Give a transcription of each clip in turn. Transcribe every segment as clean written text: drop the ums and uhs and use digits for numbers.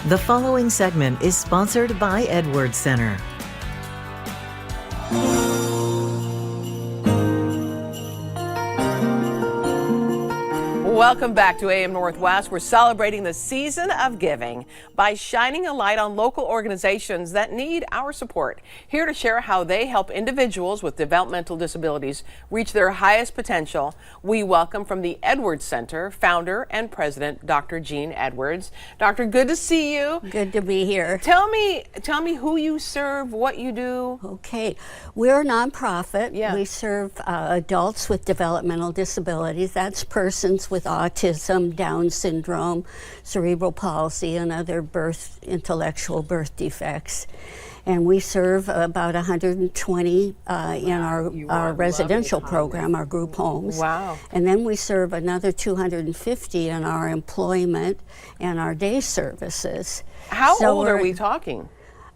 The following segment is sponsored by Edwards Center. Welcome back to AM Northwest. We're celebrating the season of giving by shining a light on local organizations that need our support. Here to share how they help individuals with developmental disabilities reach their highest potential, we welcome from the Edwards Center, founder and president, Dr. Jean Edwards. Doctor, good to see you. Good to be here. Tell me who you serve, what you do. Okay, we're a nonprofit. Yeah. We serve adults with developmental disabilities. That's persons with autism, Down syndrome, cerebral palsy, and other intellectual birth defects. And we serve about 120 in our residential program, our group homes. Wow. And then we serve another 250 in our employment and our day services. How old are we talking?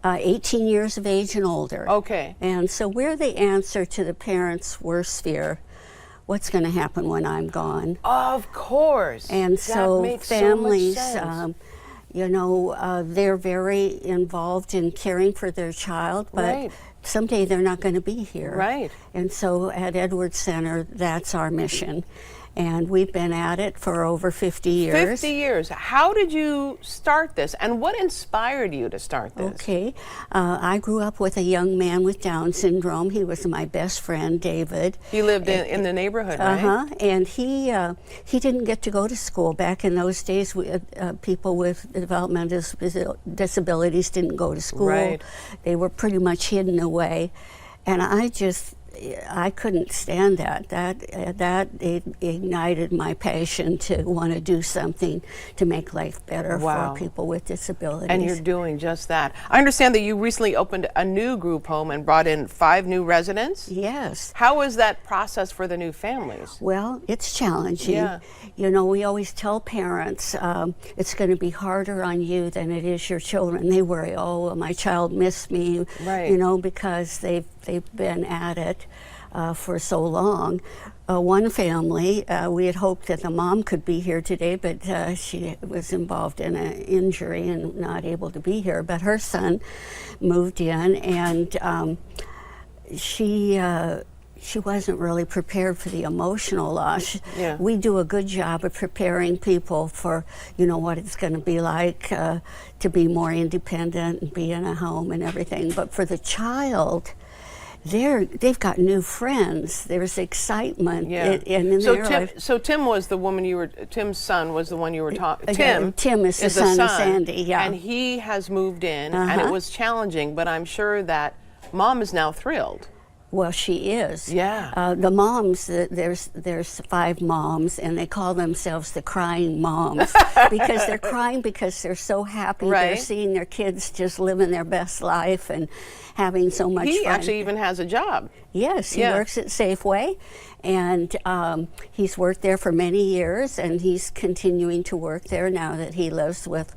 18 years of age and older. Okay. And so we're the answer to the parents' worst fear. What's going to happen when I'm gone? Of course. And that so makes families, so much sense. They're very involved in caring for their child, but Right. someday they're not going to be here. Right. And so at Edwards Center, that's our mission. And we've been at it for over 50 years. 50 years. How did you start this, and what inspired you to start this? Okay. I grew up with a young man with Down syndrome. He was my best friend, David. You lived in the neighborhood, right? And he didn't get to go to school. Back in those days, people with developmental disabilities didn't go to school. Right. They were pretty much hidden away. And I couldn't stand that. That ignited my passion to want to do something to make life better Wow. for people with disabilities. And you're doing just that. I understand that you recently opened a new group home and brought in 5 new residents. Yes. How was that process for the new families? Well, it's challenging. Yeah. You know, we always tell parents it's going to be harder on you than it is your children. They worry, oh, will my child miss me? Right. You know, because they've been at it for so long. One family, we had hoped that the mom could be here today, but she was involved in an injury and not able to be here. But her son moved in, and she wasn't really prepared for the emotional loss. Yeah. We do a good job of preparing people for, what it's going to be like to be more independent and be in a home and everything. But for the child, they've got new friends. There's excitement in their life. So Tim was the woman Tim's son was the one you were talking. Tim is the son of Sandy, yeah. And he has moved in, and it was challenging, but I'm sure that mom is now thrilled. Well, she is. Yeah. The moms, there's 5 moms, and they call themselves the crying moms because they're crying because they're so happy. Right. They're seeing their kids just living their best life and having so much fun. He actually even has a job. Yes, he works at Safeway, and he's worked there for many years, and he's continuing to work there now that he lives with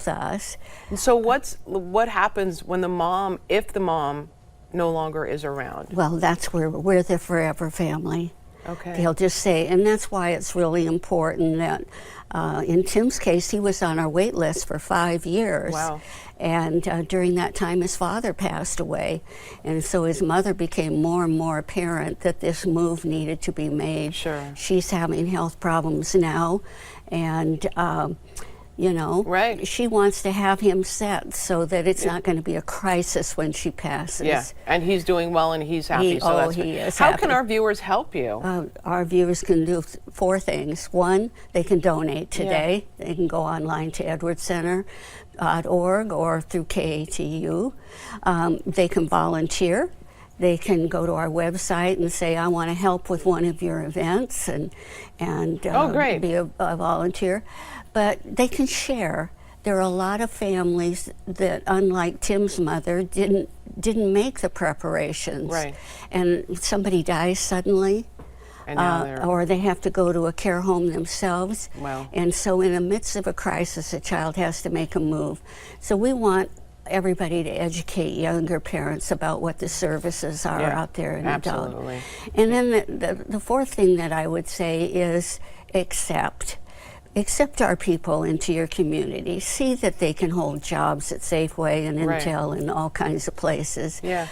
us. So what happens when if the mom no longer is around? Well, that's where we're the forever family. Okay. They'll just say, and that's why it's really important that in Tim's case, he was on our wait list for 5 years. Wow. And during that time, his father passed away. And so his mother became more and more apparent that this move needed to be made. Sure. She's having health problems now. And Right. she wants to have him set so that it's not going to be a crisis when she passes. Yeah, and he's doing well and he's happy. He is How happy. can our viewers help you? Our viewers can do 4 things. One, they can donate today. Yeah. They can go online to edwardscenter.org or through KATU. They can volunteer. They can go to our website and say, I want to help with one of your events and great. be a volunteer. But they can share. There are a lot of families that, unlike Tim's mother, didn't make the preparations. Right. And somebody dies suddenly, And now or they have to go to a care home themselves. Wow. And so in the midst of a crisis, a child has to make a move. So we want everybody to educate younger parents about what the services are out there in adult. Absolutely. And then the 4th thing that I would say is accept. accept our people into your community. See that they can hold jobs at Safeway and Right. Intel and all kinds of places. Yeah.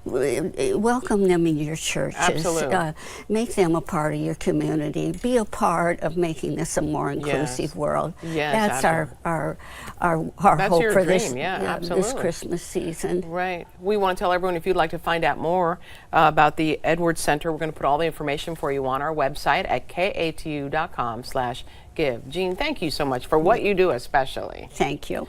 Welcome them in your churches. Absolutely. Make them a part of your community. Be a part of making this a more inclusive world. Yes, That's our That's hope your for this, dream. Yeah, this absolutely. Christmas season. Right. We want to tell everyone, if you'd like to find out more about the Edwards Center, we're going to put all the information for you on our website at katu.com/give. Jean, thank you so much for what you do especially. Thank you.